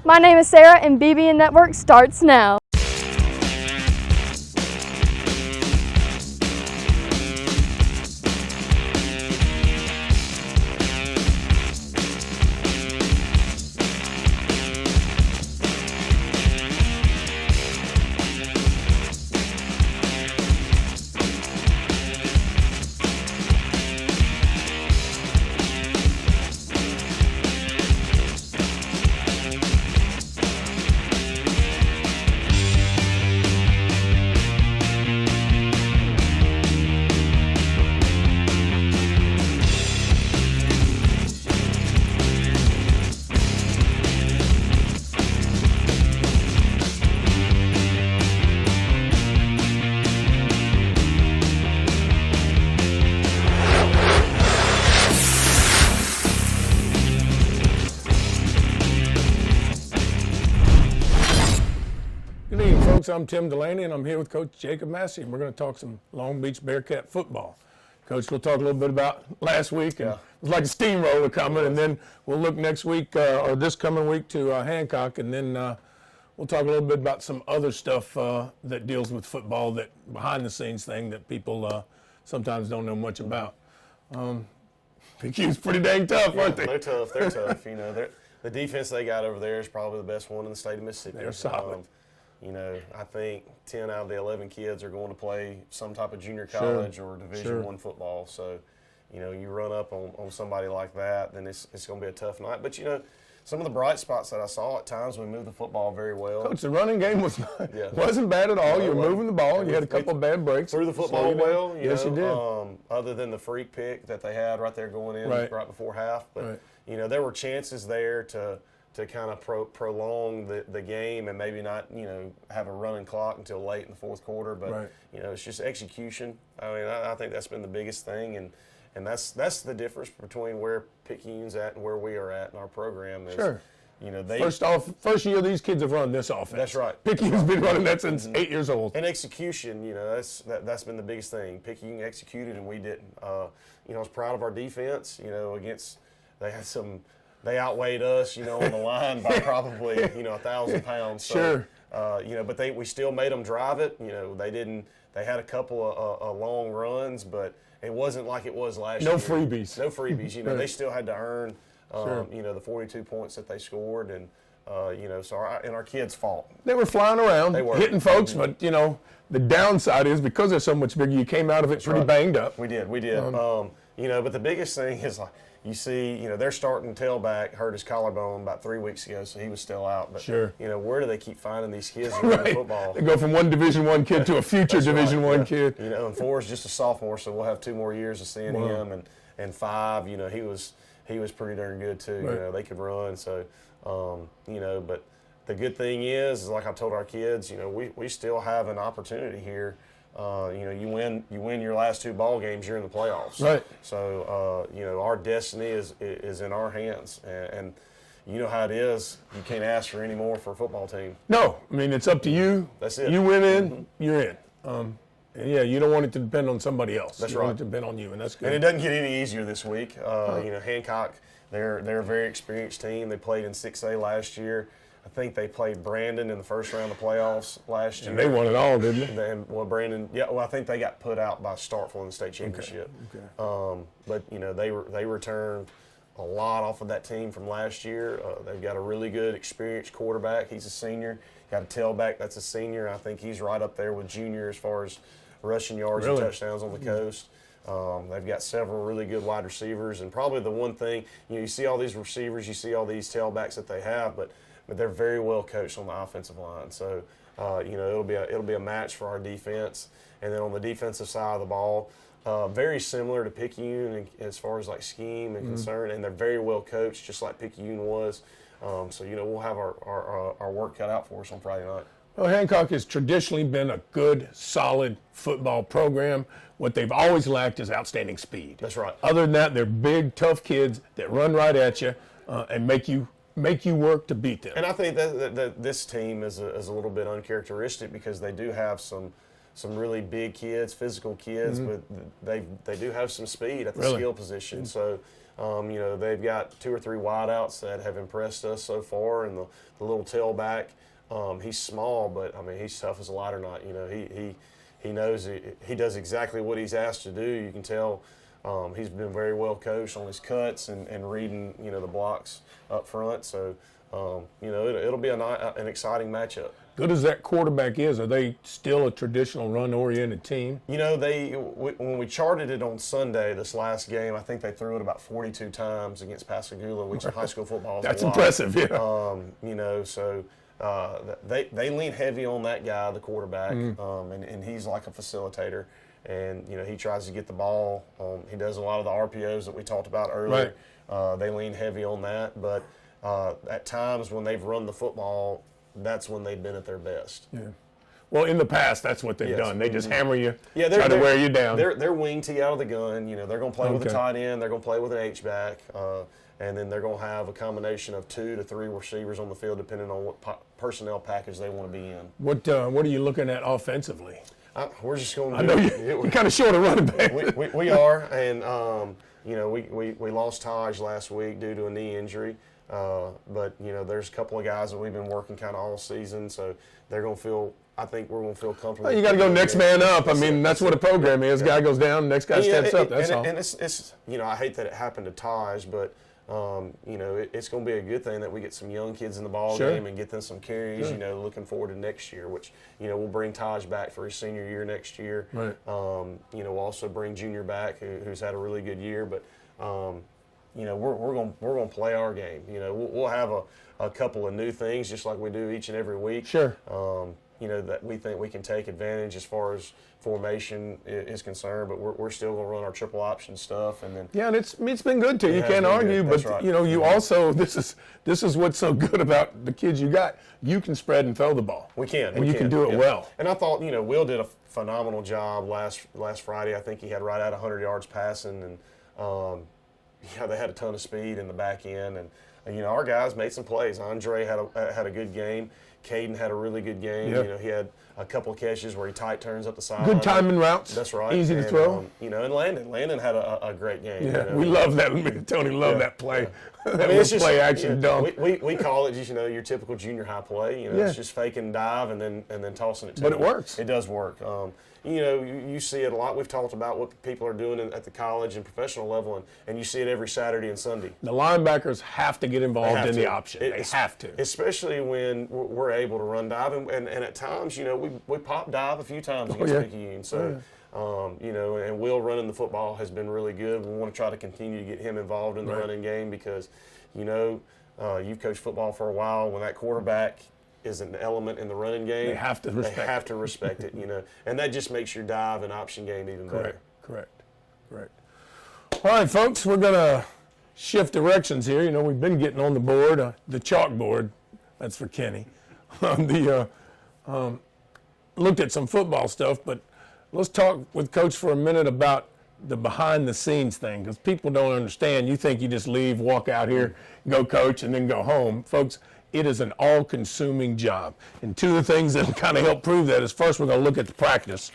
My name is Sarah, and BBN Network starts now. Good evening, folks. I'm Tim Delaney, and I'm here with Coach Jacob Massey, and we're going to talk some Long Beach Bearcat football. Coach, we'll talk a little bit about last week, and it was like a steamroller coming, and then we'll look next week, or this coming week, to Hancock, and then we'll talk a little bit about some other stuff that deals with football, that behind-the-scenes thing that people sometimes don't know much about. PQ's pretty dang tough, aren't they? They're tough. They're tough. You know, the defense they got over there is probably the best one in the state of Mississippi. They're solid. You know, I think 10 out of the 11 kids are going to play some type of junior college or Division I football. So, you know, you run up on somebody like that, then it's going to be a tough night. But, you know, some of the bright spots that I saw at times, we moved the football very well. Coach, the running game wasn't bad at all. You were moving the ball. You had a couple of bad breaks. Threw the football well. Yes, you did. Other than the freak pick that they had right there going in right before half. But, you know, there were chances there to kind of prolong the game and maybe not, you know, have a running clock until late in the fourth quarter. But, you know, it's just execution. I mean, I think that's been the biggest thing. And that's the difference between where Picayune's at and where we are at in our program. Is, you know, first year these kids have run this offense. That's right. Picayune's been running that since 8 years old. And execution, you know, that's been the biggest thing. Picayune executed and we didn't. You know, I was proud of our defense. You know, they outweighed us, you know, on the line by probably, you know, 1,000 pounds. So, you know, but we still made them drive it. You know, they had a couple of long runs, but it wasn't like it was last year. No freebies. No freebies. You know, they still had to earn, you know, the 42 points that they scored. And, you know, so our kids fought. They were flying around, hitting folks, but, you know, the downside is because they're so much bigger, you came out of it pretty banged up. We did. You know, but the biggest thing is like, you see, you know, their starting tailback hurt his collarbone about 3 weeks ago, so he was still out. But, you know, where do they keep finding these kids to run football? They go from one Division I kid to a future Division I kid. You know, and 4 is just a sophomore, so we'll have 2 more years of seeing him. And 5, you know, he was pretty darn good too. You know, they could run. So, you know, but the good thing is like I told our kids, you know, we still have an opportunity here. You know, you win your last 2 ball games, you're in the playoffs. Right. So, you know, our destiny is in our hands, and you know how it is. You can't ask for any more for a football team. No, I mean it's up to you. That's it. You win in, you're in. And yeah, you don't want it to depend on somebody else. That's you want it to depend on you, and that's good. And it doesn't get any easier this week. You know, Hancock, they're a very experienced team. They played in 6A last year. I think they played Brandon in the first round of playoffs last year. And they won it all, didn't they? Brandon, I think they got put out by Starkville in the state championship. Okay. But, you know, they returned a lot off of that team from last year. They've got a really good, experienced quarterback. He's a senior. Got a tailback that's a senior. I think he's right up there with junior as far as rushing yards and touchdowns on the coast. They've got several really good wide receivers. And probably the one thing, you know, you see all these receivers, you see all these tailbacks that they have, but they're very well coached on the offensive line. So, you know, it'll be a match for our defense. And then on the defensive side of the ball, very similar to Picayune as far as like scheme and concern, and they're very well coached, just like Picayune was. So, you know, we'll have our work cut out for us on Friday night. Well, Hancock has traditionally been a good, solid football program. What they've always lacked is outstanding speed. That's right. Other than that, they're big, tough kids that run right at you and make you work to beat them. And I think that this team is a little bit uncharacteristic because they do have some really big kids, physical kids, but they do have some speed at the skill position. So They've got 2 or 3 wideouts that have impressed us so far, and the little tailback. He's small, but I mean he's tough as a ladder knot. He knows he does exactly what he's asked to do. You can tell he's been very well coached on his cuts and reading the blocks up front. So it'll be an exciting matchup. Good as that quarterback is, are they still a traditional run-oriented team? When we charted it on Sunday, this last game, I think they threw it about 42 times against Pascagoula, which in high school football is That's a lot. impressive, yeah. So they lean heavy on that guy, the quarterback, and he's like a facilitator. And, he tries to get the ball. He does a lot of the RPOs that we talked about earlier. Right. They lean heavy on that. But at times when they've run the football, that's when they've been at their best. Yeah. Well, in the past, that's what they've done. They just hammer you, try to wear you down. They're wing tee out of the gun. They're going to play with a tight end. They're going to play with an H-back. And then they're going to have a combination of 2 to 3 receivers on the field, depending on what personnel package they want to be in. What are you looking at offensively? We're just going to. I know you're kind of short of running back. We are, and we lost Taj last week due to a knee injury. But there's a couple of guys that we've been working kind of all season, so they're going to feel. I think we're going to feel comfortable. Well, you got to go next man up. I mean, that's what a program is. Guy goes down, next guy steps up. That's all. And it's I hate that it happened to Taj, but it's going to be a good thing that we get some young kids in the ball game and get them some carries. Sure. Looking forward to next year, which we'll bring Taj back for his senior year next year. Right. We'll also bring Junior back, who's had a really good year, but. We're going to play our game. We'll have a couple of new things just like we do each and every week. Sure. That we think we can take advantage as far as formation is concerned, but we're still going to run our triple option stuff, and then. Yeah, and it's been good too. You can't argue, but right. You also this is what's so good about the kids you got. You can spread and throw the ball. We can, and you can do it well. And I thought Will did a phenomenal job last Friday. I think he had right at 100 yards passing, and. They had a ton of speed in the back end, and our guys made some plays. Andre had a good game. Caden had a really good game. Yep. He had a couple of catches where he tight turns up the side. Good timing routes. That's right. Easy to throw. And Landon had a great game. Yeah, we love that. Me and Tony love that play. I mean, it's just play action dump. We call it just your typical junior high play. It's just fake and dive and then tossing it to But them. it works. It does work. You see it a lot. We've talked about what people are doing at the college and professional level, and you see it every Saturday and Sunday. The linebackers have to get involved in the option. They have to. Especially when we're able to run dive, and at times, we pop dive a few times against Picayune. So, and Will running the football has been really good. We want to try to continue to get him involved in the running game because, you've coached football for a while. When that quarterback is an element in the running game, they have to respect it, and that just makes your dive and option game even better. Correct. All right, folks, we're going to shift directions here. We've been getting on the board, the chalkboard. That's for Kenny. Looked at some football stuff, but let's talk with Coach for a minute about the behind-the-scenes thing, because people don't understand. You think you just leave, walk out here, go coach, and then go home. Folks, it is an all-consuming job. And two of the things that kind of help prove that is, first, we're going to look at the practice.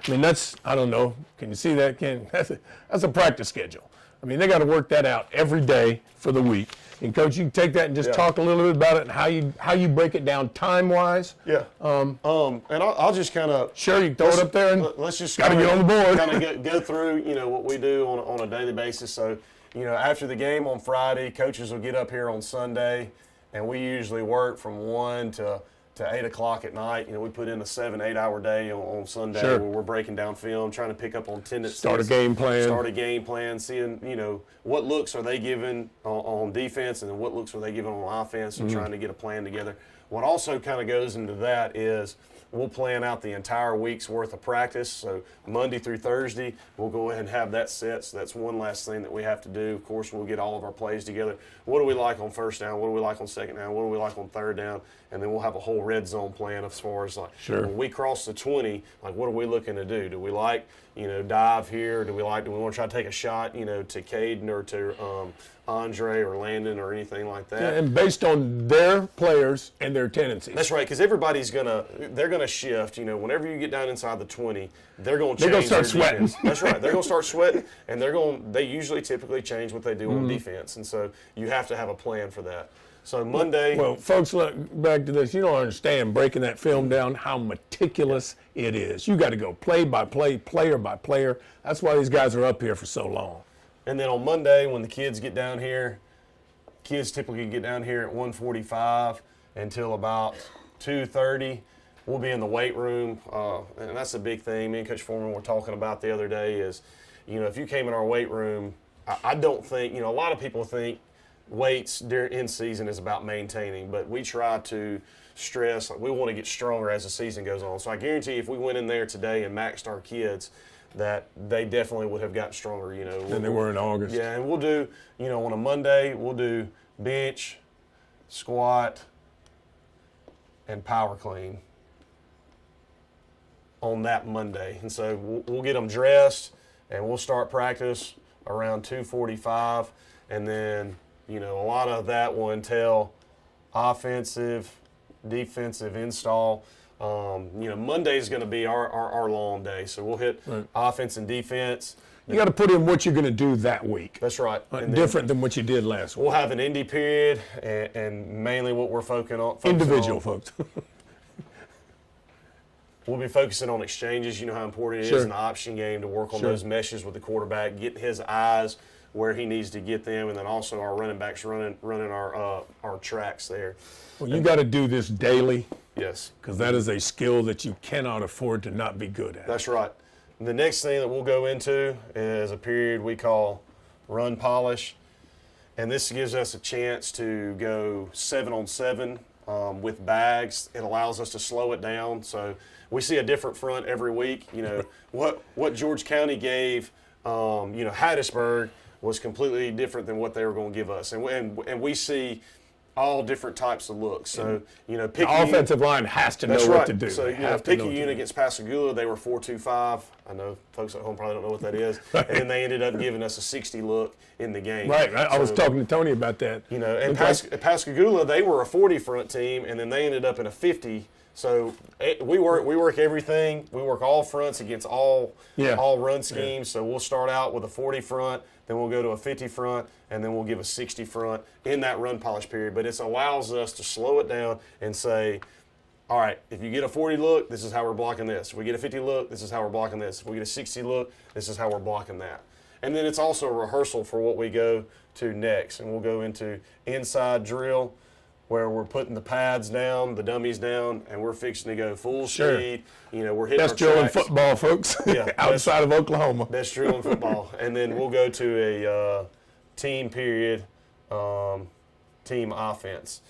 I mean, I don't know, can you see that, Ken? That's a practice schedule. I mean, they got to work that out every day for the week. And, Coach, you can take that and just talk a little bit about it and how you break it down time-wise. Yeah. And I'll just kind of. Sure, you can throw it up there and let's just got to get on the board. Kind of go through, what we do on a daily basis. So, after the game on Friday, coaches will get up here on Sunday, and we usually work from 1 to 8 o'clock at night. We put in a 7-8 hour day on Sunday where we're breaking down film, trying to pick up on tendencies. Start a game plan, seeing, what looks are they giving on defense and then what looks are they giving on offense, and trying to get a plan together. What also kind of goes into that is we'll plan out the entire week's worth of practice. So Monday through Thursday, we'll go ahead and have that set. So that's one last thing that we have to do. Of course, we'll get all of our plays together. What do we like on first down? What do we like on second down? What do we like on third down? And then we'll have a whole red zone plan as far as like Sure. when we cross the 20, like what are we looking to do? Do we like, dive here? Do we want to try to take a shot, to Caden or to Andre or Landon or anything like that? Yeah, and based on their players and their tendencies. That's right, because they're gonna shift. Whenever you get down inside the 20, they're gonna change. They're gonna start their sweating. defense. That's right. They're gonna start sweating, and they usually typically change what they do on defense, and so you have to have a plan for that. So Monday. Well, folks, look back to this. You don't understand breaking that film down how meticulous it is. You got to go play by play, player by player. That's why these guys are up here for so long. And then on Monday, when the kids get down here, kids typically get down here at 1:45 until about 2:30. We'll be in the weight room, and that's a big thing. Me and Coach Foreman were talking about the other day is, if you came in our weight room, I don't think, a lot of people think weights during in season is about maintaining, but we try to stress, we want to get stronger as the season goes on. So I guarantee if we went in there today and maxed our kids, that they definitely would have gotten stronger, Than they were in August. Yeah, and we'll do, on a Monday, we'll do bench, squat, and power clean on that Monday. And so we'll get them dressed, and we'll start practice around 2:45, and then, a lot of that will entail offensive, defensive install. Monday's going to be our long day, so we'll hit offense and defense. You got to put in what you're going to do that week. That's right. Different than what you did last week. We'll have an indie period, and mainly what we're focusing on. Individual, folks. We'll be focusing on exchanges. You know how important it is in the option game to work on those meshes with the quarterback, get his eyes where he needs to get them, and then also our running backs running our tracks there. Well, you got to do this daily. Yes. Because that is a skill that you cannot afford to not be good at. That's right. The next thing that we'll go into is a period we call run polish, and this gives us a chance to go 7-on-7 with bags. It allows us to slow it down, so we see a different front every week. What George County gave, Hattiesburg was completely different than what they were going to give us, and we see all different types of looks. So, pick the offensive line has to know what to do. So, pick a unit against Pascagoula, they were 4-2-5. I know folks at home probably don't know what that is. Right. And then they ended up giving us a 60 look in the game. Right. I was talking to Tony about that. And Pascagoula, they were a 40 front team, and then they ended up in a 50. So we work everything. We work all fronts against all run schemes. So we'll start out with a 40 front, then we'll go to a 50 front, and then we'll give a 60 front in that run polish period. But it allows us to slow it down and say, all right, if you get a 40 look, this is how we're blocking this. If we get a 50 look, this is how we're blocking this. If we get a 60 look, this is how we're blocking that. And then it's also a rehearsal for what we go to next. And we'll go into inside drill, where we're putting the pads down, the dummies down, and we're fixing to go full speed. We're hitting best drill in football, folks. Outside of Oklahoma. Best drill in football. And then we'll go to a team period, team offense.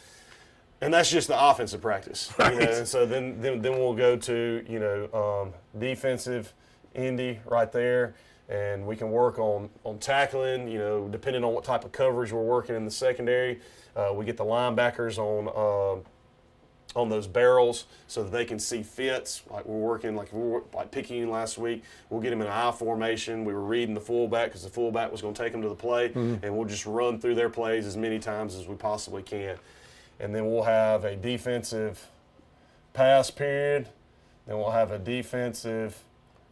And that's just the offensive practice. Right. And so then we'll go to, defensive Indy right there. And we can work on tackling, depending on what type of coverage we're working in the secondary. We get the linebackers on those barrels so that they can see fits. Like we're working, like Picayune last week, we'll get them in an I formation. We were reading the fullback because the fullback was going to take them to the play, and we'll just run through their plays as many times as we possibly can. And then we'll have a defensive pass period. Then we'll have a defensive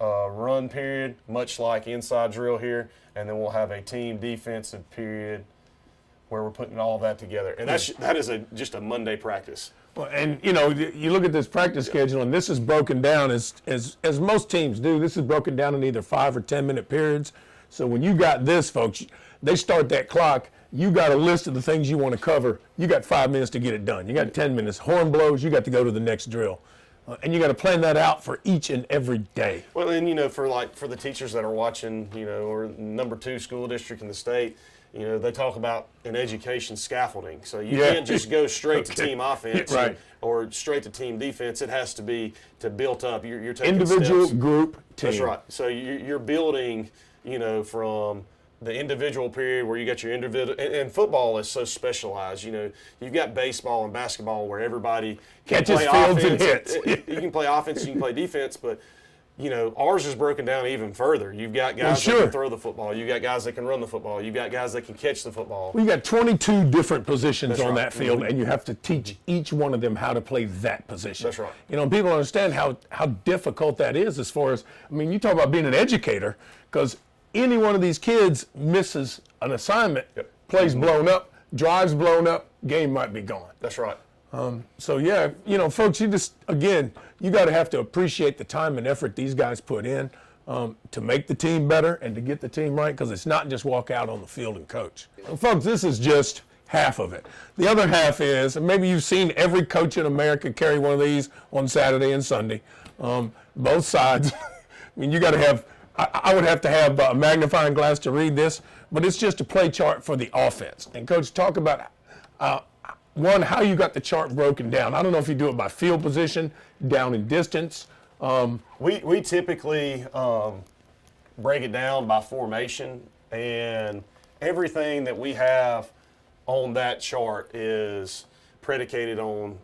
run period, much like inside drill here. And then we'll have a team defensive period where we're putting all that together. And that is just a Monday practice. Well, and, you look at this practice schedule, and this is broken down, as most teams do, this is broken down in either 5 or 10-minute periods. So when you got this, folks, they start that clock. You got a list of the things you want to cover. You got 5 minutes to get it done. You got 10 minutes. Horn blows, you got to go to the next drill. And you got to plan that out for each and every day. Well, and, for the teachers that are watching, or number 2 school district in the state, they talk about in education scaffolding. So you can't just go straight to team offense or straight to team defense. It has to be built up. You're taking individual, steps. group, team. That's right. So you're building, from the individual period where you got your individual, and football is so specialized. You know, you've got baseball and basketball where everybody can catches, play fields, offense. and hits. You can play offense, you can play defense, but you know, ours is broken down even further. You've got guys that can throw the football. You've got guys that can run the football. You've got guys that can catch the football. Well, you got 22 different positions on that field, Mm-hmm. and you have to teach each one of them how to play that position. That's right. You know, people understand how difficult that is as far as, I mean, you talk about being an educator, because any one of these kids misses an assignment, plays blown up, drives blown up, game might be gone. That's right. So, yeah, you know, folks, you just, again, you got to have to appreciate the time and effort these guys put in to make the team better and to get the team right, because it's not just walk out on the field and coach. Well, folks, this is just half of it. The other half is, and maybe you've seen every coach in America carry one of these on Saturday and Sunday, both sides. I mean, you got to have, I would have to have a magnifying glass to read this, but it's just a play chart for the offense. And, Coach, talk about one, how you got the chart broken down. I don't know if you do it by field position, down in distance. We typically break it down by formation, and everything that we have on that chart is predicated on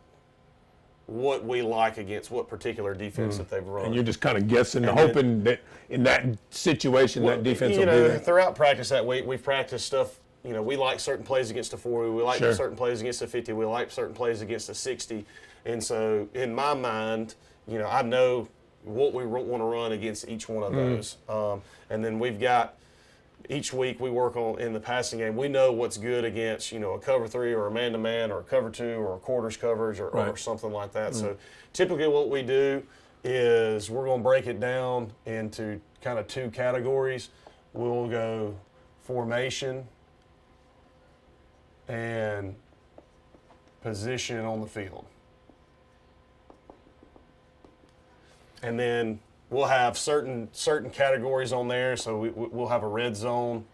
what we like against what particular defense that they've run. And you're just kind of guessing, hoping that in that situation that defense will be there. Throughout practice that week, we've practiced stuff. You know, we like certain plays against the 40. We like certain plays against the 50. We like certain plays against the 60. And so, in my mind, you know, I know what we want to run against each one of those. And then we've got, each week we work on in the passing game. We know what's good against, you know, a cover 3 or a man-to-man or a cover 2 or a quarters coverage or something like that. So typically what we do is we're going to break it down into kind of 2 categories. We'll go formation and position on the field. And then we'll have certain categories on there. So we'll have a red zone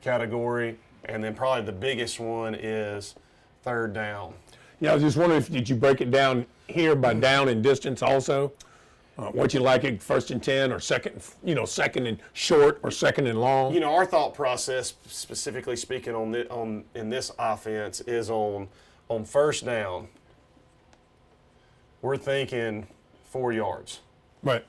category, and then probably the biggest one is third down. Yeah, I was just wondering if did you break it down here by down and distance also? What you like it, 1st and 10 or second, you know, second and short or second and long? You know, our thought process, specifically speaking in this offense, is on first down. We're thinking 4 yards. Right.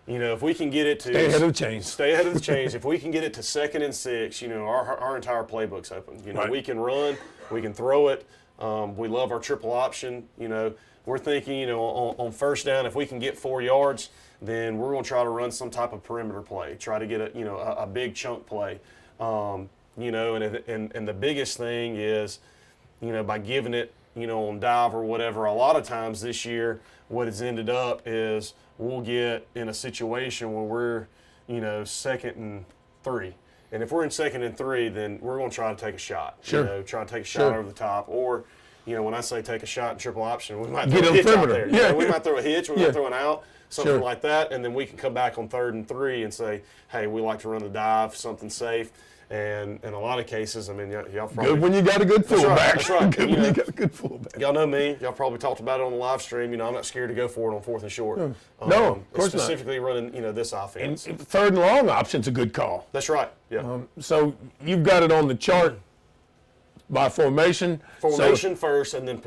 You know, if we can get it to stay ahead of the chains. Stay ahead of the chains. If we can get it to 2nd and 6, you know, our entire playbook's open. You know, we can run, we can throw it. We love our triple option. You know, we're thinking, you know, on first down, if we can get 4 yards, then we're going to try to run some type of perimeter play. Try to get a big chunk play. You know, and the biggest thing is, you know, by giving it, you know, on dive or whatever. A lot of times this year, what it's ended up is we'll get in a situation where we're, you know, 2nd and 3. And if we're in 2nd and 3, then we're going to try to take a shot. Sure. You know, try to take a shot over the top. Or, you know, when I say take a shot in triple option, we might throw a hitch out there. Yeah. You know, we might throw a hitch, we might throw an out, something like that. And then we can come back on 3rd and 3 and say, hey, we like to run a dive, something safe. And in a lot of cases, I mean, y'all probably... Good when you got a good fullback. That's right. Good when you got a good fullback. Y'all know me. Y'all probably talked about it on the live stream. You know, I'm not scared to go for it on 4th and short. No, of course not. Specifically running, you know, this offense. And 3rd and long option's a good call. That's right, yeah. So you've got it on the chart by formation. Formation first, and then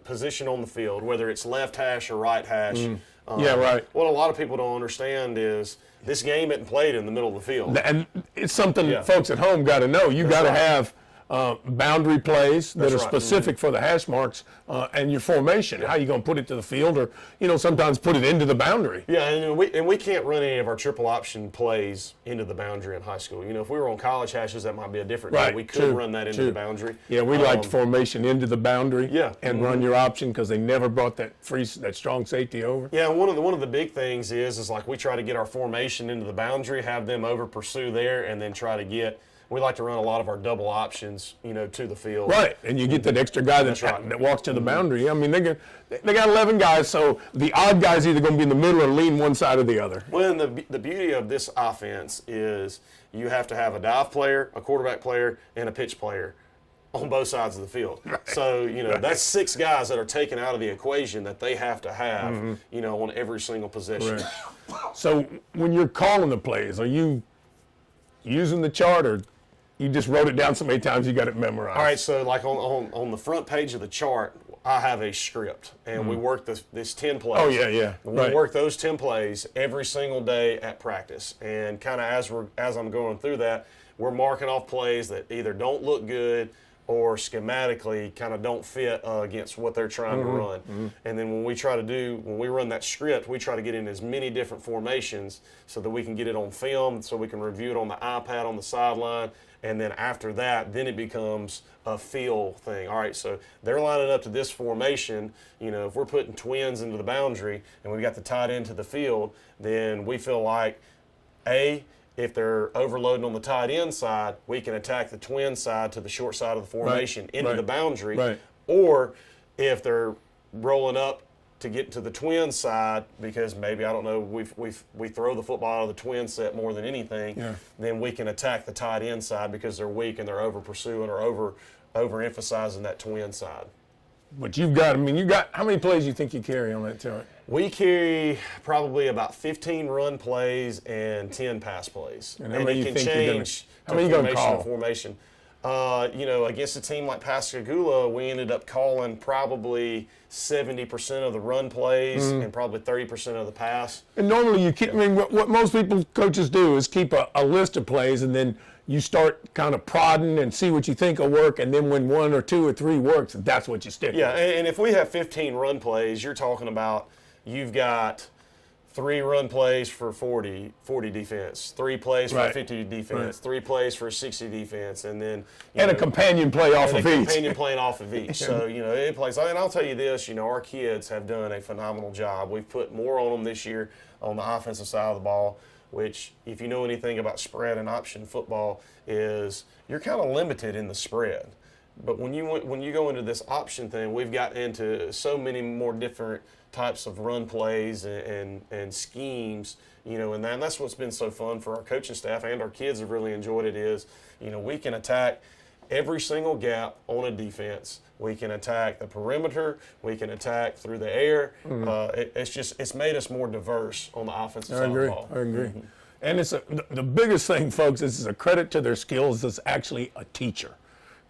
position on the field, whether it's left hash or right hash. Yeah, right. What a lot of people don't understand is this game isn't played in the middle of the field. And it's something folks at home got to know. You got to have boundary plays that are specific for the hash marks and your formation. How you going to put it to the field, or, you know, sometimes put it into the boundary. Yeah, and we can't run any of our triple option plays into the boundary in high school. You know, if we were on college hashes, that might be a different thing. We could run that into the boundary. Yeah, we liked formation into the boundary. Yeah. And run your option, because they never brought that strong safety over. Yeah, and one of the big things is like we try to get our formation into the boundary, have them over pursue there, and then try to get. We like to run a lot of our double options, you know, to the field. Right, and you get that extra guy that walks to the boundary. I mean, they got 11 guys, so the odd guy's either going to be in the middle or lean one side or the other. Well, and the beauty of this offense is you have to have a dive player, a quarterback player, and a pitch player on both sides of the field. Right. So, you know, that's 6 guys that are taken out of the equation that they have to have, you know, on every single possession. Right. So when you're calling the plays, are you using the chart, or you just wrote it down so many times you got it memorized? All right, so like on the front page of the chart, I have a script, and we work this 10 plays. Oh, yeah. We work those 10 plays every single day at practice, and kind of as I'm going through that, we're marking off plays that either don't look good or schematically kind of don't fit against what they're trying to run. And then when we run that script, we try to get in as many different formations so that we can get it on film, so we can review it on the iPad on the sideline. And then after that, then it becomes a feel thing. All right, so they're lining up to this formation. If we're putting twins into the boundary and we've got the tight end to the field, then we feel like, if they're overloading on the tight end side, we can attack the twin side to the short side of the formation into the boundary. Right. Or if they're rolling up to get to the twin side, because maybe, I don't know, we throw the football out of the twin set more than anything, then we can attack the tight end side because they're weak and they're over pursuing or overemphasizing that twin side. But you got how many plays you think you carry on that chart? We carry probably about 15 run plays and 10 pass plays. And how many you can think change how many you going to formation call? to formation. Against a team like Pascagoula, we ended up calling probably 70% of the run plays and probably 30% of the pass. And normally you keep, what most coaches do is keep a list of plays, and then you start kind of prodding and see what you think will work, and then when 1 or 2 or 3 works, that's what you stick with. And if we have 15 run plays, you're talking about you've got 3 run plays for 40 defense, 3 plays for 50 defense, 3 plays for 60 defense, and then a companion play off of each. Companion playing off of each. So it plays. And I'll tell you this, our kids have done a phenomenal job. We've put more on them this year on the offensive side of the ball, which, if you know anything about spread and option football, is you're kind of limited in the spread. But when you go into this option thing, we've got into so many more different types of run plays and schemes, and that's what's been so fun for our coaching staff, and our kids have really enjoyed it, is, we can attack every single gap on a defense. We can attack the perimeter. We can attack through the air. It's made us more diverse on the offensive side of the ball. I agree. And it's the biggest thing, folks, is a credit to their skills as actually a teacher,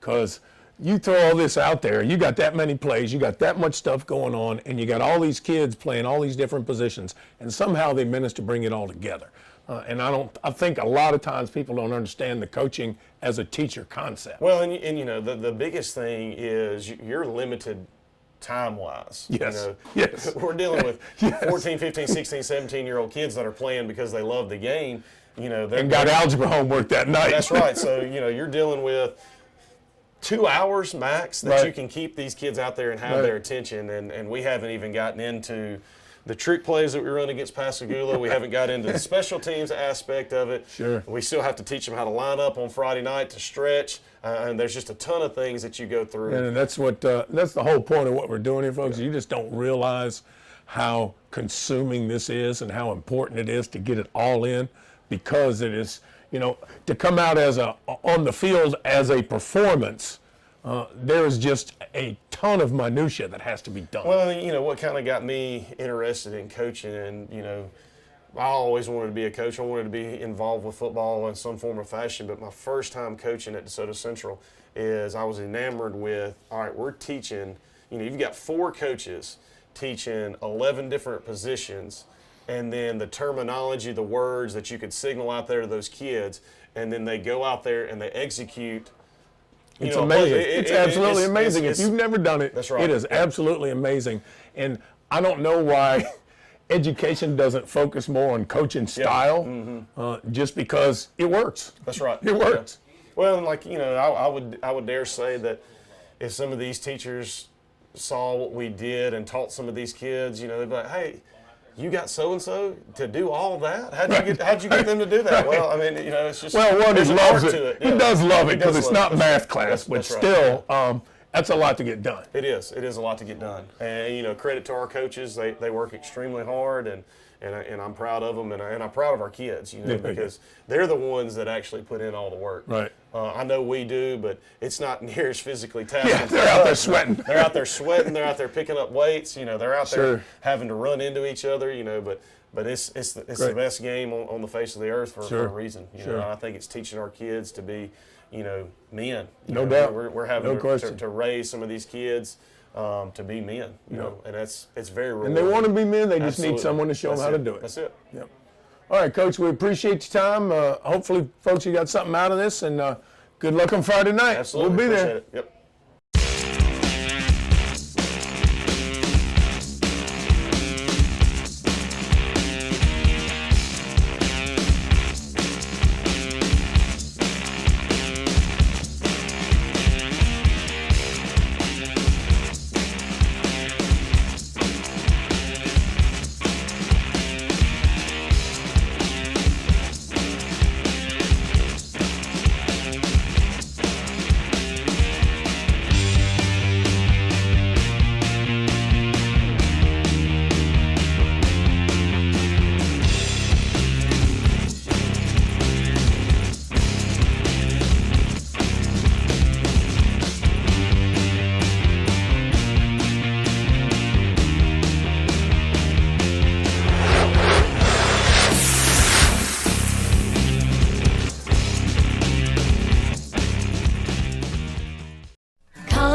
because you throw all this out there, you got that many plays, you got that much stuff going on, and you got all these kids playing all these different positions, and somehow they manage to bring it all together. And I think a lot of times people don't understand the coaching as a teacher concept. Well, and the biggest thing is you're limited time-wise. Yes. Yes. We're dealing with 14, 15, 16, 17-year-old kids that are playing because they love the game. And got algebra homework that night. That's right. So, you're dealing with 2 hours max that you can keep these kids out there and have their attention. And we haven't even gotten into the trick plays that we run against Pascagoula. We haven't got into the special teams aspect of it. Sure. We still have to teach them how to line up on Friday night to stretch. And there's just a ton of things that you go through. And that's that's the whole point of what we're doing here, folks. You just don't realize how consuming this is and how important it is to get it all in, because it is, to come out on the field as a performance. There is just a ton of minutia that has to be done. Well, what kind of got me interested in coaching, and I always wanted to be a coach. I wanted to be involved with football in some form or fashion. But my first time coaching at DeSoto Central is I was enamored with, all right, we're teaching. You've got 4 coaches teaching 11 different positions, and then the terminology, the words that you could signal out there to those kids, and then they go out there and they execute. It's amazing. It's absolutely amazing. If you've never done it, that's right. It is absolutely amazing. And I don't know why education doesn't focus more on coaching style, just because it works. That's right. It works. Yeah. Well, and I would dare say that if some of these teachers saw what we did and taught some of these kids, they'd be like, hey, you got so-and-so to do all that? How'd you get them to do that? Well, it's just one who loves it. To it. He does love it because it's not math class, but that's still, right. That's a lot to get done. It is. It is a lot to get done. And, credit to our coaches. They work extremely hard, and I'm proud of them, and I'm proud of our kids, because they're the ones that actually put in all the work. Right. I know we do, but it's not near as physically taxing. Yeah, they're out there sweating. They're out there sweating. They're out there picking up weights. They're out there Sure. having to run into each other. But But it's the best game on the face of the earth for a reason. You know, I think it's teaching our kids to be, men. No doubt. We're having to raise some of these kids to be men. You know, and it's very rewarding. And they want to be men. They just need someone to show them how to do it. That's it. Yep. All right, Coach. We appreciate your time. Hopefully, folks, you got something out of this, and good luck on Friday night. Absolutely. We'll be there. It. Yep.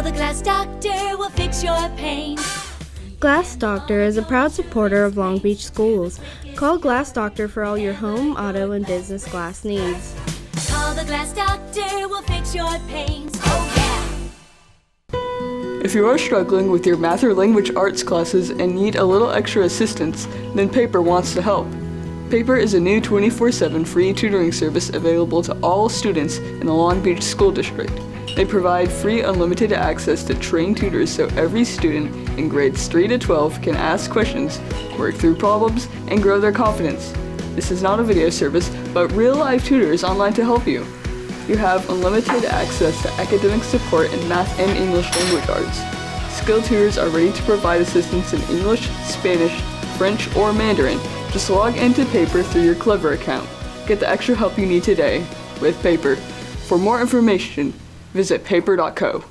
The Glass Doctor will fix your pain. Glass Doctor is a proud supporter of Long Beach schools. Call Glass Doctor for all your home, auto, and business glass needs. Call the Glass Doctor will fix your pains. Oh yeah! If you are struggling with your math or language arts classes and need a little extra assistance, then Paper wants to help. Paper is a new 24/7 free tutoring service available to all students in the Long Beach School District. They provide free unlimited access to trained tutors so every student in grades 3 to 12 can ask questions, work through problems, and grow their confidence. This is not a video service, but real-life tutors online to help you. You have unlimited access to academic support in math and English language arts. Skilled tutors are ready to provide assistance in English, Spanish, French, or Mandarin. Just log into Paper through your Clever account. Get the extra help you need today with Paper. For more information, visit paper.co.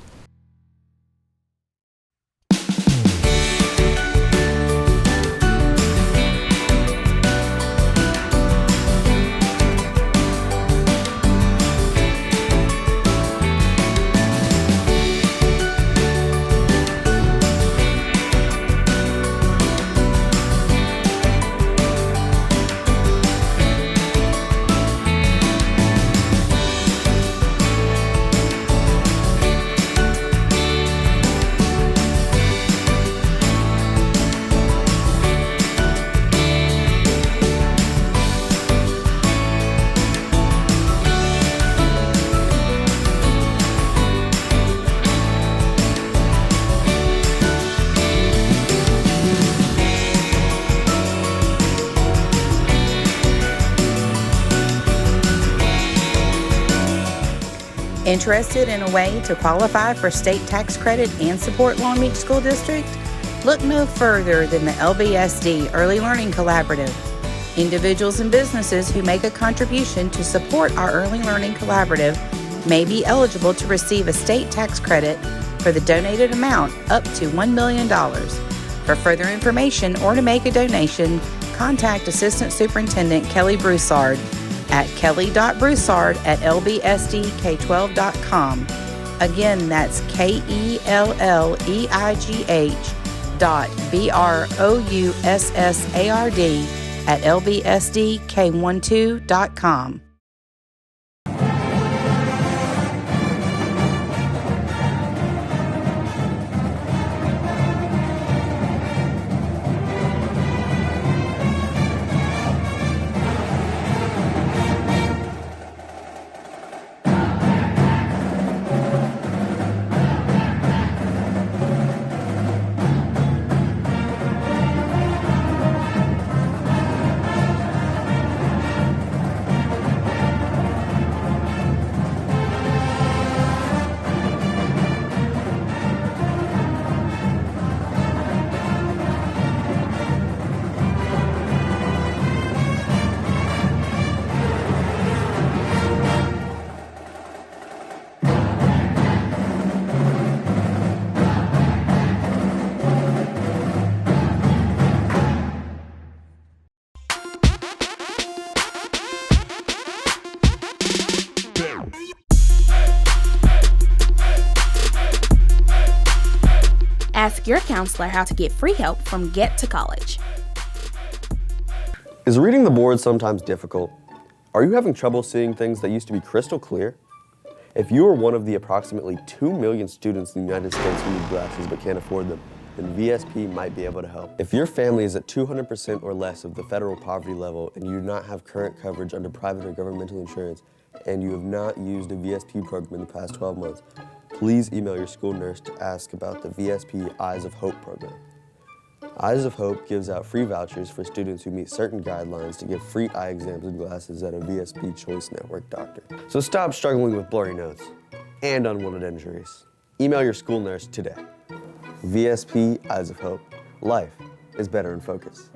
Interested in a way to qualify for state tax credit and support Long Beach School District? Look no further than the LBSD Early Learning Collaborative. Individuals and businesses who make a contribution to support our Early Learning Collaborative may be eligible to receive a state tax credit for the donated amount up to $1 million. For further information or to make a donation, contact Assistant Superintendent Kelly Broussard at kelly.broussard@lbsdk12.com. Again, that's KELLEIGH.BROUSSARD@lbsdk12.com. counselor how to get free help from Get to College. Is reading the board sometimes difficult? Are you having trouble seeing things that used to be crystal clear? If you are one of the approximately 2 million students in the United States who need glasses but can't afford them, then VSP might be able to help. If your family is at 200% or less of the federal poverty level and you do not have current coverage under private or governmental insurance, and you have not used a VSP program in the past 12 months, please email your school nurse to ask about the VSP Eyes of Hope program. Eyes of Hope gives out free vouchers for students who meet certain guidelines to get free eye exams and glasses at a VSP Choice Network doctor. So stop struggling with blurry notes and unwanted injuries. Email your school nurse today. VSP Eyes of Hope. Life is better in focus.